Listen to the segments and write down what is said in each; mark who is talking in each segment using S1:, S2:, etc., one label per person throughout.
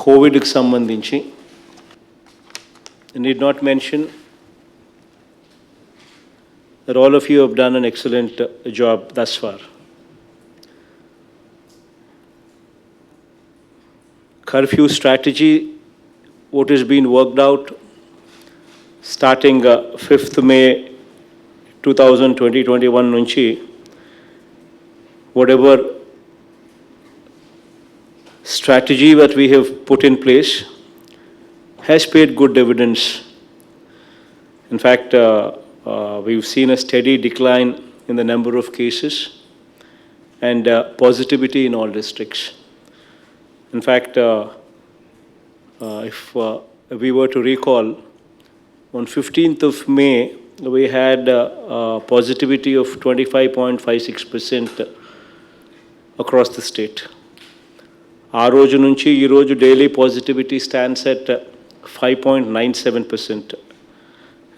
S1: కోవిడ్కి సంబంధించి I need not mention that all of you have done an excellent job thus far. Curfew strategy, what has been worked out starting 5th May 2021 nunchi, whatever strategy that we have put in place has paid good dividends. In fact, we've seen a steady decline in the number of cases and positivity in all districts. In fact, if we were to recall, on 15th of May, we had a positivity of 25.56% across the state. ఆ రోజు నుంచి ఈ రోజు daily positivity stands at 5.97%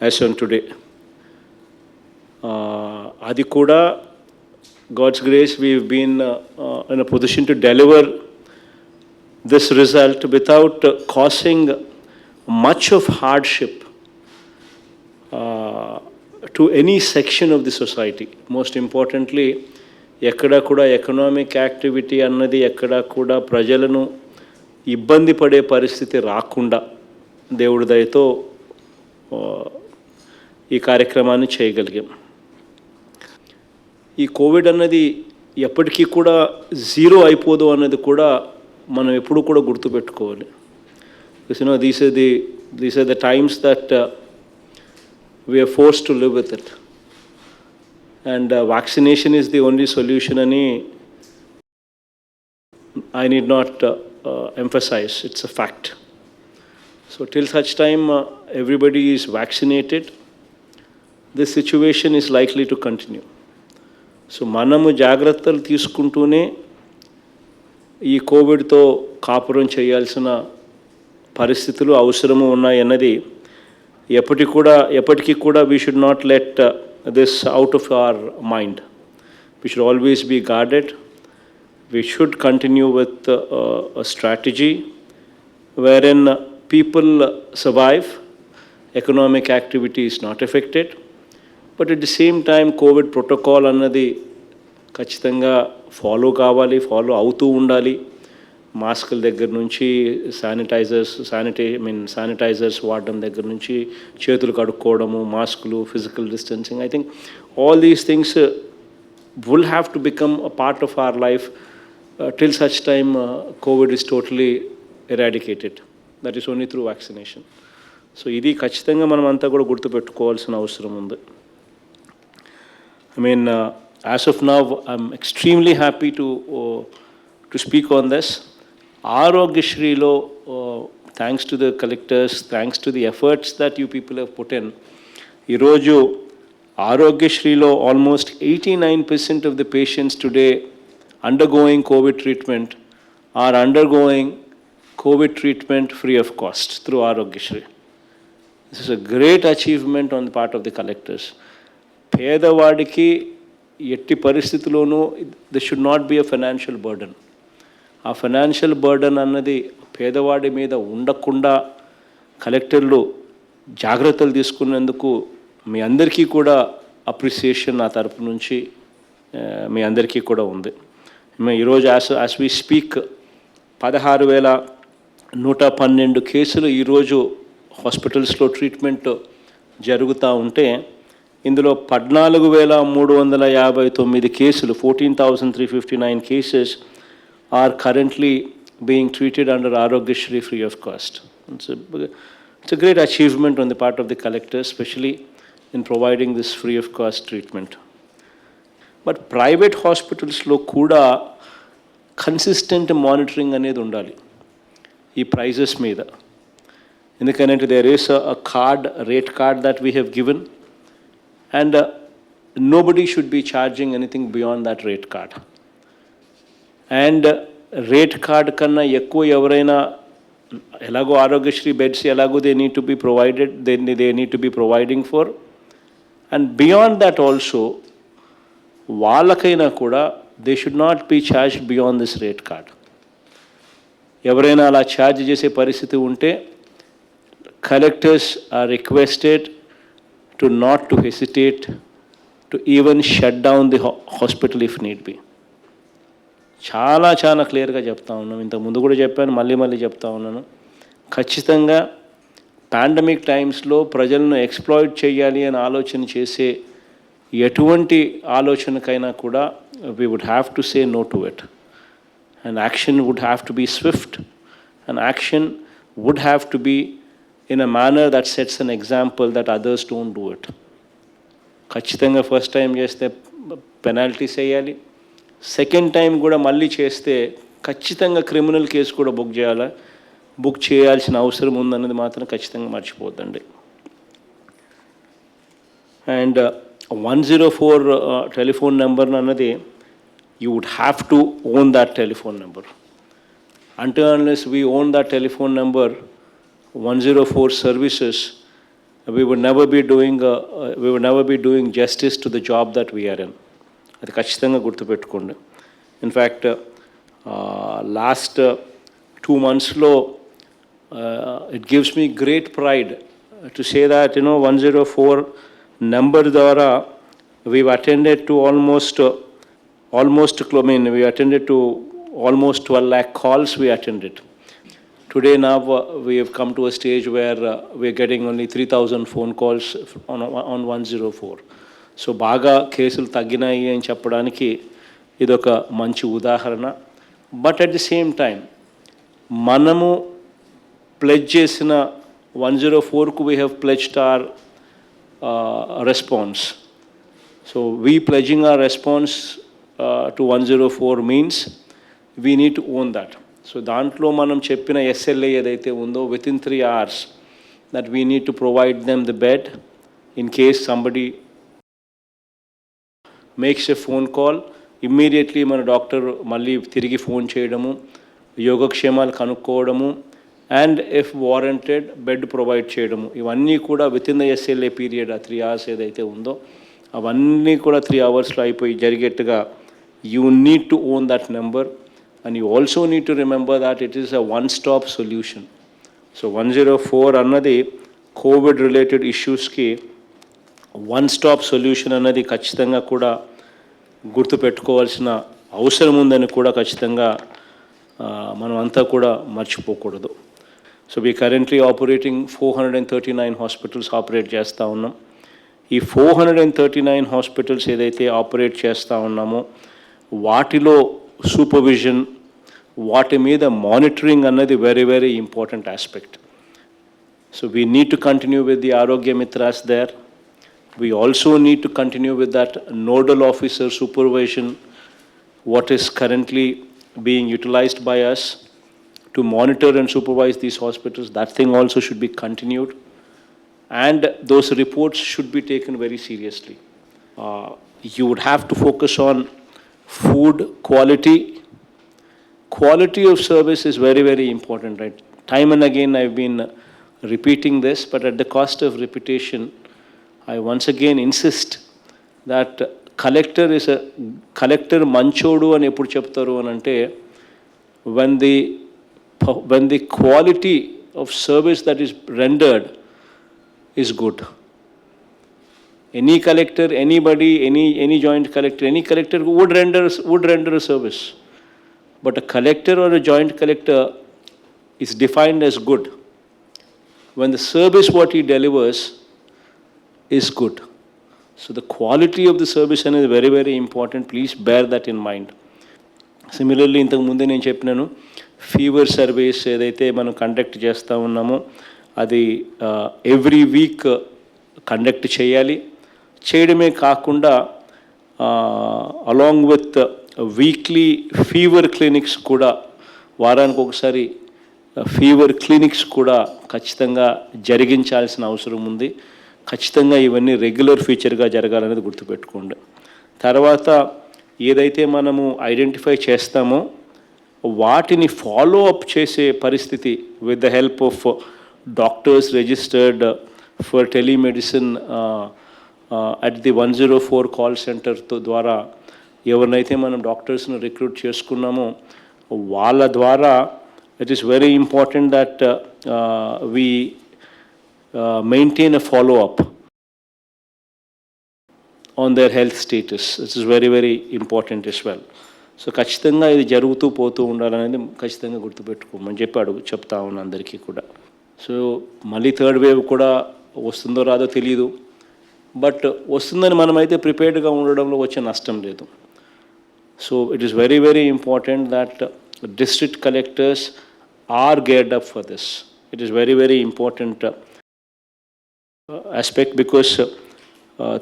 S1: as on today. అది కూడా God's grace, we've been in a position to deliver this result without causing much of hardship to any section of the society. Most importantly, ఎక్కడ కూడా economic activity అన్నది ఎక్కడ కూడా ప్రజలను ఇబ్బంది పడే పరిస్థితి రాకుండా దేవుడి దయతో ఈ కార్యక్రమాన్ని చేయగలిగాం. ఈ కోవిడ్ అన్నది ఎప్పటికీ కూడా జీరో అయిపోదు అన్నది కూడా మనం ఎప్పుడు కూడా గుర్తుపెట్టుకోవాలి. These are the times that we are forced to live with it. And vaccination is the only solution, and I need not emphasize, it's a fact. So till such time everybody is vaccinated, this situation is likely to continue. So manamu జాగ్రత్తలు తీసుకుంటూనే ఈ కోవిడ్తో కాపురం చేయాల్సిన పరిస్థితులు అవసరము ఉన్నాయన్నది ఎప్పటికీ కూడా we should not let this out of our mind. We should always be guarded. We should continue with a strategy wherein people survive, economic activity is not affected, but at the same time COVID protocol annadi ఖచ్చితంగా follow అవుతూ ఉండాలి. మాస్కుల దగ్గర నుంచి sanitizers వాడడం దగ్గర నుంచి చేతులు కడుక్కోవడము, మాస్కులు, physical distancing, I think all these things will have to become a part of our life till such time COVID is totally eradicated. That is only through vaccination. So ఇది ఖచ్చితంగా మనం అంతా కూడా గుర్తుపెట్టుకోవాల్సిన అవసరం ఉంది. As of now I'm extremely happy to speak on this. ఆరోగ్యశ్రీలో thanks to the collectors, thanks to the efforts that you people have put in, ఈరోజు ఆరోగ్యశ్రీలో almost 89% of the patients today undergoing Covid treatment are undergoing Covid treatment free of cost through Aarogyasri. This is a great achievement on the part of the collectors. పేదవాడికి ఎట్టి పరిస్థితుల్లోనూ this should not be a financial burden. ఆ financial burden అన్నది పేదవాడి మీద ఉండకుండా కలెక్టర్లు జాగ్రత్తలు తీసుకున్నందుకు మీ అందరికీ కూడా అప్రిసియేషన్ నా తరపు నుంచి మీ అందరికీ కూడా ఉంది. ఈరోజు యాజ్ వి స్పీక్ 16,112 కేసులు ఈరోజు హాస్పిటల్స్లో ట్రీట్మెంట్ జరుగుతూ ఉంటే ఇందులో 14,359 కేసులు 14,359 cases are currently being treated under Arogyashree free of cost. It's a great achievement on the part of the collectors, especially in providing this free of cost treatment. But private hospitals lo kuda consistent monitoring anedi undali ee prices meeda. Endukante there is a rate card that we have given, and nobody should be charging anything beyond that rate card. And rate card కన్నా ఎక్కువ ఎవరైనా ఎలాగో Aarogyasri beds ఎలాగో they need to be provided, they need to be providing for, and beyond that also వాళ్ళకైనా కూడా they should not be charged beyond this rate card. ఎవరైనా అలా charge చేసే పరిస్థితి ఉంటే collectors are requested to not to hesitate to even shut down the hospital if need be. చాలా చాలా క్లియర్గా చెప్తా ఉన్నాను. ఇంతకుముందు కూడా చెప్పాను, మళ్ళీ చెప్తా ఉన్నాను. ఖచ్చితంగా పాండమిక్ టైమ్స్లో ప్రజలను ఎక్స్ప్లాయిట్ చేయాలి అని ఆలోచన చేసే ఎటువంటి ఆలోచనకైనా కూడా we would have to say no to it. And action would have to be swift. And action would have to be in a manner that sets an example that others don't do it. ఖచ్చితంగా first time చేస్తే penalties వేయాలి. Second time కూడా మళ్ళీ చేస్తే ఖచ్చితంగా criminal case కూడా book చేయాల్సిన అవసరం ఉందన్నది మాత్రం ఖచ్చితంగా మర్చిపోద్దండి. అండ్ 104 టెలిఫోన్ నెంబర్ అన్నది you would have to own that telephone number. Until unless we own that telephone number, 104 services, we would never be doing justice to the job that we are in. అది ఖచ్చితంగా గుర్తుపెట్టుకోండి. In fact last 2 monthsలో it gives me great pride to say that 104 number ద్వారా we've attended to we attended to almost 12 lakh calls we attended. Today now we have come to a stage where we are getting only 3,000 phone calls on 104. So బాగా కేసులు తగ్గినాయి అని చెప్పడానికి ఇదొక మంచి ఉదాహరణ. But at the same time మనము pledge చేసిన 104కు we have pledged our response. So we pledging our response to 104 means we need to own that. So దాంట్లో మనం చెప్పిన SLA ఏదైతే ఉందో within 3 hours that we need to provide them the bed in case somebody makes a phone call, immediately మన doctor మళ్ళీ తిరిగి phone చేయడము, యోగక్షేమాలు కనుక్కోవడము, and if warranted bed provide చేయడము, ఇవన్నీ కూడా వితిన్ ద SLA పీరియడ్ ఆ 3 hours ఏదైతే ఉందో అవన్నీ కూడా 3 hours అయిపోయి జరిగేట్టుగా you need to own that number, and you also need to remember that it is a one-stop solution. So 104 అన్నది కోవిడ్ రిలేటెడ్ ఇష్యూస్కి one-stop solution అన్నది ఖచ్చితంగా కూడా గుర్తుపెట్టుకోవాల్సిన అవసరం ఉందని కూడా ఖచ్చితంగా మనం అంతా కూడా మర్చిపోకూడదు. So we currently operating 439 hospitals operate చేస్తూ ఉన్నాం. ఈ 439 హాస్పిటల్స్ ఏదైతే ఆపరేట్ చేస్తూ ఉన్నామో వాటిలో సూపర్విజన్, వాటి మీద మానిటరింగ్ అన్నది very important aspect. So we need to continue with the ఆరోగ్య మిత్రాస్ there. We also need to continue with that nodal officer supervision, what is currently being utilized by us to monitor and supervise these hospitals. That thing also should be continued, and those reports should be taken very seriously. You would have to focus on food quality. Quality of service is very important, right? Time and again I've been repeating this, but at the cost of repetition, I once again insist that collector manchodu అని ఎప్పుడు చెప్తారు అని అంటే when the quality of service that is rendered is good. Any collector, anybody, any joint collector, any collector would render a service, but a collector or a joint collector is defined as good when the service what he delivers is good. So the quality of the service is very important. Please bear that in mind. Similarly, ఇంతకు ముందే నేను చెప్పినాను, fever service ఏదైతే మనం conduct చేస్తూ ఉన్నామో అది every week conduct చేయాలి. చేయడమే కాకుండా along with weekly fever clinics కూడా, వారానికి ఒకసారి ఫీవర్ క్లినిక్స్ కూడా ఖచ్చితంగా జరిగించాల్సిన అవసరం ఉంది. ఖచ్చితంగా ఇవన్నీ రెగ్యులర్ ఫీచర్గా జరగాలనేది గుర్తుపెట్టుకోండి. తర్వాత ఏదైతే మనము ఐడెంటిఫై చేస్తామో వాటిని ఫాలో అప్ చేసే పరిస్థితి with the help of doctors registered for telemedicine at the 104 call centre ద్వారా ఎవరినైతే మనం డాక్టర్స్ని రిక్రూట్ చేసుకున్నామో వాళ్ళ ద్వారా it is very important that we maintain a follow-up on their health status. This is very, very important as well. So ఖచ్చితంగా ఇది జరుగుతూ పోతూ ఉండాలనేది ఖచ్చితంగా గుర్తుపెట్టుకోమని చెప్తా ఉన్నాను అందరికీ కూడా. సో మళ్ళీ థర్డ్ వేవ్ కూడా వస్తుందో రాదో తెలియదు, బట్ వస్తుందని మనమైతే ప్రిపేర్డ్గా ఉండడంలో వచ్చే నష్టం లేదు. So it is very, very important that district collectors are geared up for this. It is very, very important aspect because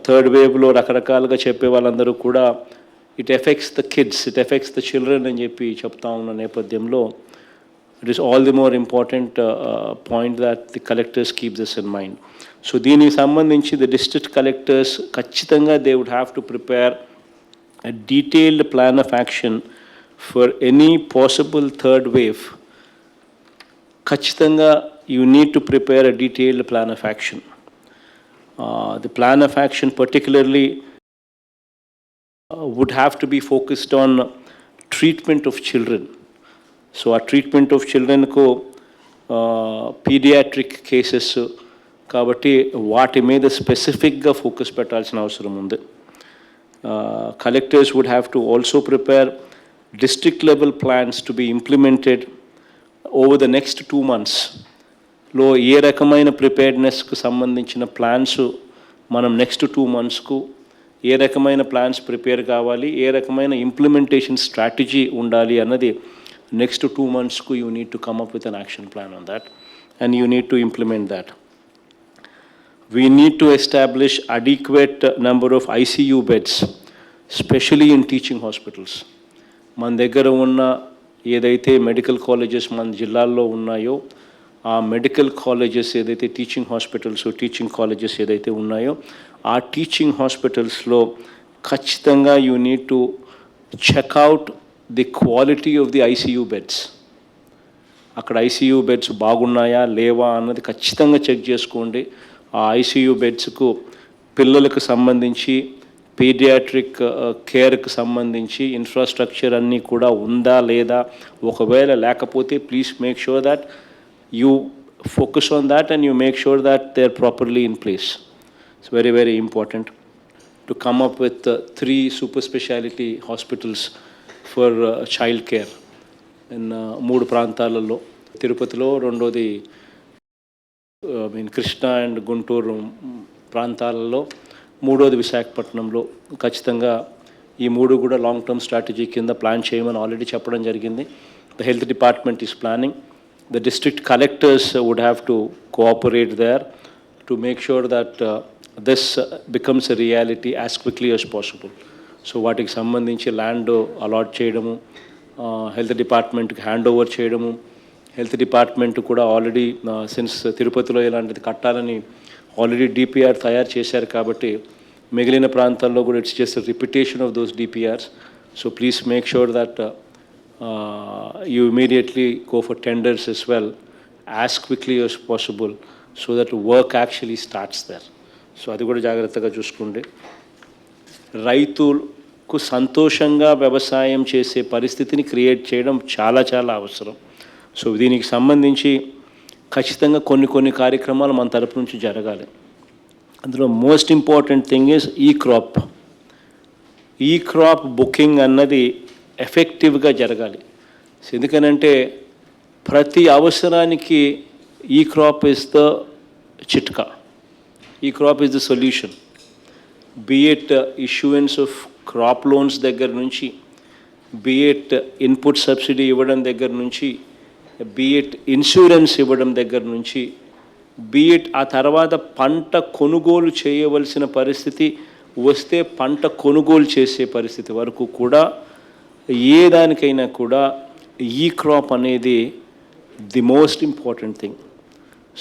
S1: third wave లో రకరకాలుగా చెప్పే వాళ్ళందరూ కూడా it affects the kids, it affects the children అని చెప్పి చెప్తా ఉన్న నేపథ్యంలో it is all the more important point that the collectors keep this in mind. So దీనికి సంబంధించి the district collectors ఖచ్చితంగా they would have to prepare a detailed plan of action for any possible third wave. ఖచ్చితంగా you need to prepare a detailed plan of action. The plan of action particularly would have to be focused on treatment of children. So our treatment of children ko pediatric cases kabatti vaati meeda specific ga focus pettalsina avasaram undi. Collectors would have to also prepare district level plans to be implemented over the next 2 months. లో ఏ రకమైన ప్రిపేర్డ్నెస్కు సంబంధించిన plans మనం next 2 monthsకు ఏ రకమైన plans prepare కావాలి, ఏ రకమైన implementation strategy ఉండాలి అన్నది next 2 monthsకు you need to come up with an action plan on that and you need to implement that. We need to establish adequate number of ICU beds, specially in teaching hospitals. మన దగ్గర ఉన్న ఏదైతే medical colleges మన జిల్లాల్లో ఉన్నాయో ఆ medical colleges ఏదైతే teaching hospitals, teaching colleges ఏదైతే ఉన్నాయో ఆ టీచింగ్ హాస్పిటల్స్లో ఖచ్చితంగా you need to check out the quality of the ICU beds. అక్కడ ICU బెడ్స్ బాగున్నాయా లేవా అన్నది ఖచ్చితంగా చెక్ చేసుకోండి. ఆ ICU బెడ్స్కు పిల్లలకు సంబంధించి పీడియాట్రిక్ కేర్కి సంబంధించి ఇన్ఫ్రాస్ట్రక్చర్ అన్నీ కూడా ఉందా లేదా, ఒకవేళ లేకపోతే please make sure that you focus on that and you make sure that they're properly in place. It's very, very important to come up with 3 super specialty hospitals for child care in 3 ప్రాంతాలలో, తిరుపతిలో, రెండోది Krishna and Guntur ప్రాంతాలలో, మూడోది విశాఖపట్నంలో. ఖచ్చితంగా ఈ 3 కూడా long term strategy కింద ప్లాన్ చేయమని ఆల్రెడీ చెప్పడం జరిగింది. The health department is planning. The district collectors would have to cooperate there to make sure that this becomes a reality as quickly as possible. So వాటికి సంబంధించి land allot చేయడము, health డిపార్ట్మెంట్కి hand over చేయడము. Health department కూడా already since తిరుపతిలో ఇలాంటిది కట్టాలని already DPR తయారు చేశారు కాబట్టి మిగిలిన ప్రాంతాల్లో కూడా it's just repetition of those DPRs. So please make sure that you immediately go for tenders as well as quickly as possible so that work actually starts there. So అది కూడా జాగ్రత్తగా చూసుకోండి. రైతులకు సంతోషంగా వ్యవసాయం చేసే పరిస్థితిని క్రియేట్ చేయడం చాలా చాలా అవసరం. సో దీనికి సంబంధించి ఖచ్చితంగా కొన్ని కార్యక్రమాలు మన తరపు నుంచి జరగాలి. అందులో మోస్ట్ ఇంపార్టెంట్ థింగ్ ఈజ్ ఈ క్రాప్ బుకింగ్ అన్నది ఎఫెక్టివ్గా జరగాలి. ఎందుకనంటే ప్రతి అవసరానికి ఈ క్రాప్ ఇస్ ద చిట్కా, ఈ crop is the solution. బిఎట్ issuance of crop loans దగ్గర నుంచి, బిఎట్ ఇన్పుట్ సబ్సిడీ ఇవ్వడం దగ్గర నుంచి, బిఎట్ ఇన్సూరెన్స్ ఇవ్వడం దగ్గర నుంచి, బిఎట్ ఆ తర్వాత పంట కొనుగోలు చేయవలసిన పరిస్థితి వస్తే పంట కొనుగోలు చేసే పరిస్థితి వరకు కూడా ఏ దానికైనా కూడా ఈ క్రాప్ అనేది the most important thing.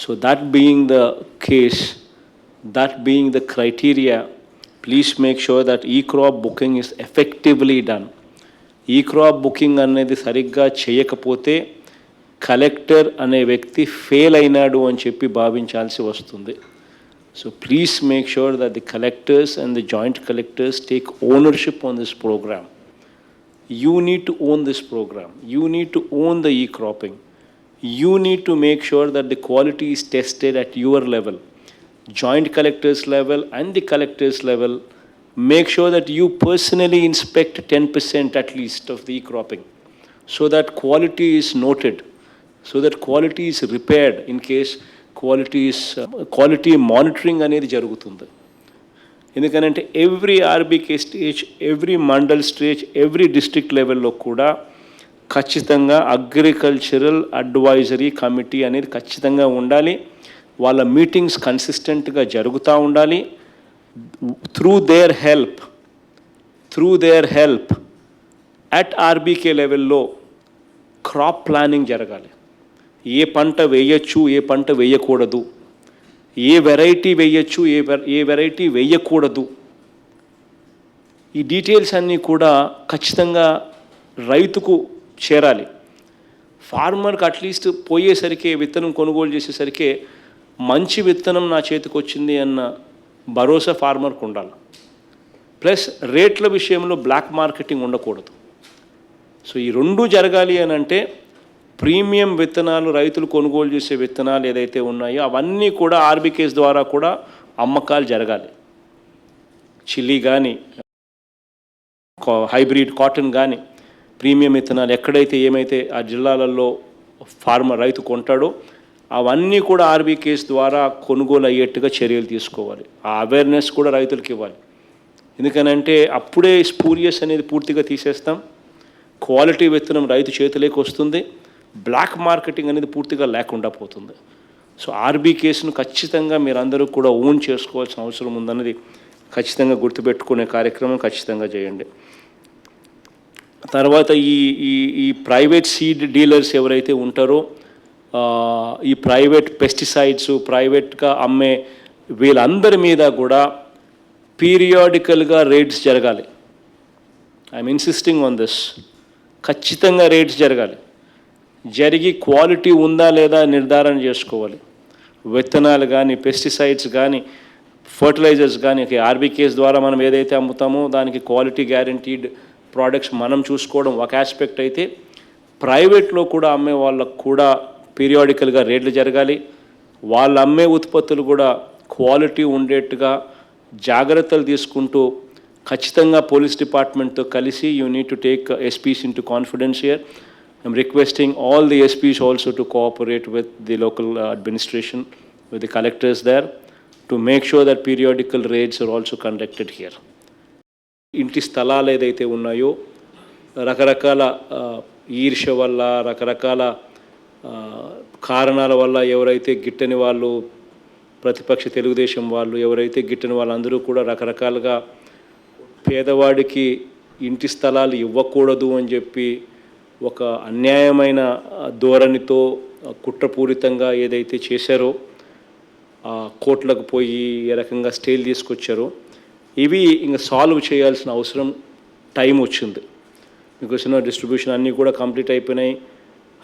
S1: So that being the case, that being the criteria, please make sure that ఈ crop booking is effectively done. ఈ క్రాప్ బుకింగ్ అనేది సరిగ్గా చేయకపోతే కలెక్టర్ అనే వ్యక్తి ఫెయిల్ అయినాడు అని చెప్పి భావించాల్సి వస్తుంది. So please make sure that the collectors and the joint collectors take ownership on this programme. You need to own this program. You need to own the e-cropping. you need to make sure that the quality is tested at your level, joint collectors level and the collectors level. Make sure that you personally inspect 10% at least of the cropping, so that quality is noted, so that quality is repaired in case quality monitoring అనేది జరుగుతుంది. ఎందుకంటే every RBK stage, every mandal stage, every district లెవెల్లో కూడా ఖచ్చితంగా agricultural advisory committee అనేది ఖచ్చితంగా ఉండాలి. వాళ్ళ మీటింగ్స్ కన్సిస్టెంట్గా జరుగుతూ ఉండాలి. Through there help at RBK లెవెల్లో క్రాప్ ప్లానింగ్ జరగాలి. ఏ పంట వేయచ్చు, ఏ పంట వేయకూడదు, ఏ వెరైటీ వేయచ్చు, ఏ వెరైటీ వేయకూడదు, ఈ డీటెయిల్స్ అన్నీ కూడా ఖచ్చితంగా రైతుకు చేరాలి. ఫార్మర్కి అట్లీస్ట్ పోయేసరికి విత్తనం కొనుగోలు చేసేసరికి మంచి విత్తనం నా చేతికి వచ్చింది అన్న భరోసా ఫార్మర్కి ఉండాలి. ప్లస్ రేట్ల విషయంలో బ్లాక్ మార్కెటింగ్ ఉండకూడదు. సో ఈ రెండూ జరగాలి అని అంటే ప్రీమియం విత్తనాలు, రైతులు కొనుగోలు చేసే విత్తనాలు ఏదైతే ఉన్నాయో అవన్నీ కూడా ఆర్బీకేస్ ద్వారా కూడా అమ్మకాలు జరగాలి. చిల్లీ కానీ, హైబ్రిడ్ కాటన్ కానీ, ప్రీమియం విత్తనాలు ఎక్కడైతే ఏమైతే ఆ జిల్లాలలో ఫార్మర్ రైతు కొంటాడో అవన్నీ కూడా ఆర్బీకేస్ ద్వారా కొనుగోలు అయ్యేట్టుగా చర్యలు తీసుకోవాలి. ఆ అవేర్నెస్ కూడా రైతులకు ఇవ్వాలి. ఎందుకనంటే అప్పుడే స్పూరియస్ అనేది పూర్తిగా తీసేస్తాం, క్వాలిటీ విత్తనం రైతు చేతిలోకి వస్తుంది, బ్లాక్ మార్కెటింగ్ అనేది పూర్తిగా లేకుండా పోతుంది. సో ఆర్బీకేస్ను ఖచ్చితంగా మీరందరూ కూడా ఓన్ చేసుకోవాల్సిన అవసరం ఉందన్నది ఖచ్చితంగా గుర్తుపెట్టుకునే కార్యక్రమం ఖచ్చితంగా చేయండి. తర్వాత ఈ ప్రైవేట్ సీడ్ డీలర్స్ ఎవరైతే ఉంటారో, ఈ ప్రైవేట్ పెస్టిసైడ్స్ ప్రైవేట్గా అమ్మే వీళ్ళందరి మీద కూడా పీరియాడికల్గా రేట్స్ జరగాలి. I'm insisting on this. ఖచ్చితంగా రేట్స్ జరగాలి. జరిగి క్వాలిటీ ఉందా లేదా నిర్ధారణ చేసుకోవాలి. విత్తనాలు కానీ, పెస్టిసైడ్స్ కానీ, ఫర్టిలైజర్స్ కానీ ఆర్బీకేస్ ద్వారా మనం ఏదైతే అమ్ముతామో దానికి క్వాలిటీ గ్యారంటీడ్ ప్రోడక్ట్స్ మనం చూసుకోవడం ఒక ఆస్పెక్ట్ అయితే, ప్రైవేట్లో కూడా అమ్మే వాళ్ళకు కూడా పీరియాడికల్గా రేట్లు జరగాలి. వాళ్ళు అమ్మే ఉత్పత్తులు కూడా క్వాలిటీ ఉండేట్టుగా జాగ్రత్తలు తీసుకుంటూ ఖచ్చితంగా పోలీస్ డిపార్ట్మెంట్తో కలిసి you need to take SPs in to confidence here. I'm requesting all the SPs also to cooperate with the local administration, with the collectors there, to make sure that periodical raids are also conducted here. ఇంటి స్థలాలు ఏదైతే ఉన్నాయో రకరకాల ఈర్ష్య వల్ల, రకరకాల కారణాల వల్ల ఎవరైతే గిట్టని వాళ్ళు, ప్రతిపక్ష తెలుగుదేశం వాళ్ళు ఎవరైతే గిట్టని వాళ్ళందరూ కూడా రకరకాలుగా పేదవాడికి ఇంటి స్థలాలు ఇవ్వకూడదు అని చెప్పి ఒక అన్యాయమైన ధోరణితో కుట్రపూరితంగా ఏదైతే చేశారో, కోర్టులకు పోయి ఏ రకంగా స్టేలు తీసుకొచ్చారో, ఇవి ఇంకా సాల్వ్ చేయాల్సిన అవసరం టైం వచ్చింది. బికాస్ డిస్ట్రిబ్యూషన్ అన్నీ కూడా కంప్లీట్ అయిపోయినాయి.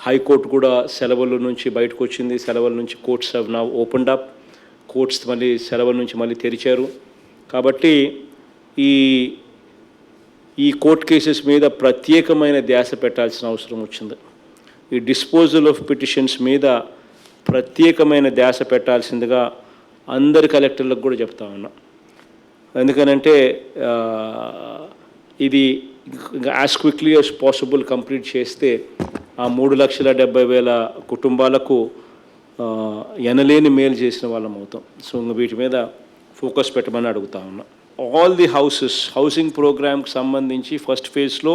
S1: హైకోర్టు కూడా సెలవుల నుంచి బయటకు వచ్చింది. సెలవుల నుంచి courts have now opened up. Courts మళ్ళీ సెలవుల నుంచి మళ్ళీ తెరిచారు. కాబట్టి ఈ కోర్ట్ కేసెస్ మీద ప్రత్యేకమైన ధ్యాస పెట్టాల్సిన అవసరం వచ్చింది. ఈ డిస్పోజల్ ఆఫ్ పిటిషన్స్ మీద ప్రత్యేకమైన ధ్యాస పెట్టాల్సిందిగా అందరి కలెక్టర్లకు కూడా చెప్తా ఉన్నా. ఎందుకనంటే ఇది as quickly as possible complete చేస్తే ఆ 3,70,000 కుటుంబాలకు ఎనలేని మేలు చేసిన వాళ్ళం అవుతాం. సో వీటి మీద ఫోకస్ పెట్టమని అడుగుతా ఉన్నా. ఆల్ ది హౌసింగ్ ప్రోగ్రామ్కి సంబంధించి ఫస్ట్ ఫేజ్లో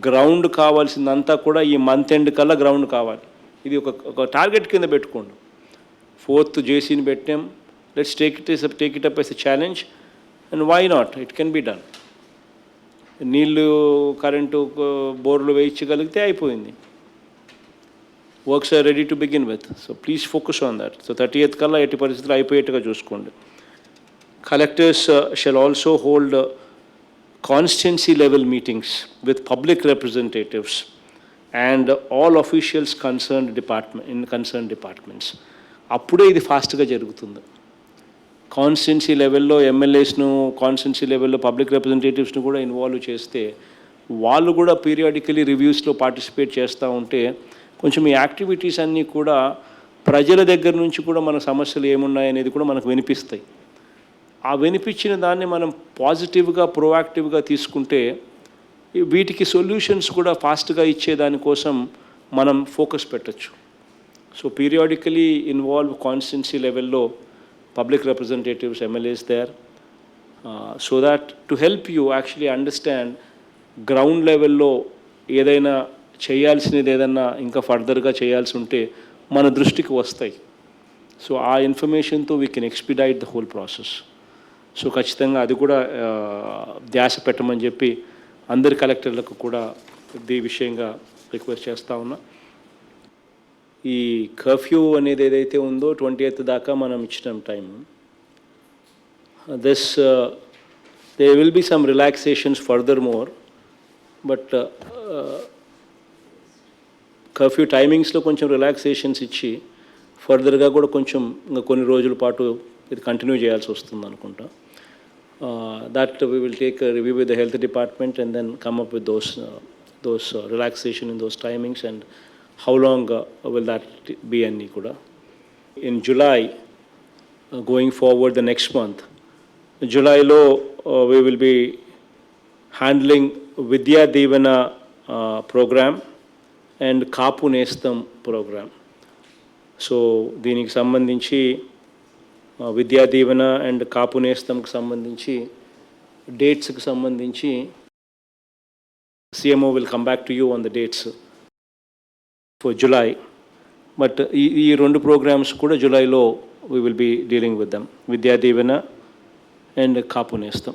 S1: గ్రౌండ్ కావాల్సిందంతా కూడా ఈ మంత్ ఎండ్ కల్లా గ్రౌండ్ కావాలి. ఇది ఒక టార్గెట్ కింద పెట్టుకోండి. 4th జేసీని పెట్టాం. Let's take it up as a challenge and why not, it can be done. నీళ్ళు, కరెంటు, బోర్లు వేయించగలిగితే అయిపోయింది. Works are ready to begin with. So please focus on that. So 30th కల్లా ఎట్టి పరిస్థితులు అయిపోయేట్టుగా చూసుకోండి. Collectors shall also hold constituency level meetings with public representatives and all officials concerned departments. అప్పుడే ఇది ఫాస్ట్గా జరుగుతుంది. కాన్స్టిట్యున్సీ లెవెల్లో ఎమ్మెల్యేస్ను, కాన్స్టిట్యున్సీ లెవెల్లో పబ్లిక్ రిప్రజెంటేటివ్స్ను కూడా ఇన్వాల్వ్ చేస్తే వాళ్ళు కూడా పీరియాడికలీ రివ్యూస్లో పార్టిసిపేట్ చేస్తూ ఉంటే కొంచెం ఈ యాక్టివిటీస్ అన్నీ కూడా ప్రజల దగ్గర నుంచి కూడా మన సమస్యలు ఏమున్నాయనేది కూడా మనకు వినిపిస్తాయి. ఆ వినిపించిన దాన్ని మనం పాజిటివ్గా ప్రోయాక్టివ్గా తీసుకుంటే వీటికి సొల్యూషన్స్ కూడా ఫాస్ట్గా ఇచ్చేదానికోసం మనం ఫోకస్ పెట్టచ్చు. సో పీరియాడికలీ ఇన్వాల్వ్ కాన్స్టిట్యున్సీ లెవెల్లో public representatives, MLAs there, so that to help you actually understand ground లెవెల్లో ఏదైనా చేయాల్సినది ఏదన్నా ఇంకా ఫర్దర్గా చేయాల్సి ఉంటే మన దృష్టికి వస్తాయి. సో ఆ ఇన్ఫర్మేషన్తో we can expedite the whole process. So ఖచ్చితంగా అది కూడా ధ్యాస పెట్టమని చెప్పి అందరి కలెక్టర్లకు కూడా ఈ విషయంగా రిక్వెస్ట్ చేస్తూ ఉన్నా. ఈ కర్ఫ్యూ అనేది ఏదైతే ఉందో 20th దాకా మనం ఇచ్చిన time, there will be some relaxations furthermore, but curfew టైమింగ్స్లో కొంచెం రిలాక్సేషన్స్ ఇచ్చి ఫర్దర్గా కూడా కొంచెం ఇంకా కొన్ని రోజుల పాటు ఇది కంటిన్యూ చేయాల్సి వస్తుంది అనుకుంటా. That we will take review with the health department and then come up with those relaxation in those timings and how long will that be అన్నీ కూడా. In July, going forward the next month, జూలైలో we will be handling Vidya Devana program and Kapu Nestham program. So దీనికి సంబంధించి విద్యా Deevena and కాపు నేస్తంకి సంబంధించి డేట్స్కి సంబంధించి CMO will come back to you on the dates for July. But ఈ రెండు ప్రోగ్రామ్స్ కూడా జూలైలో we will be dealing with them, Vidya Deevena and Kapu నేస్తం.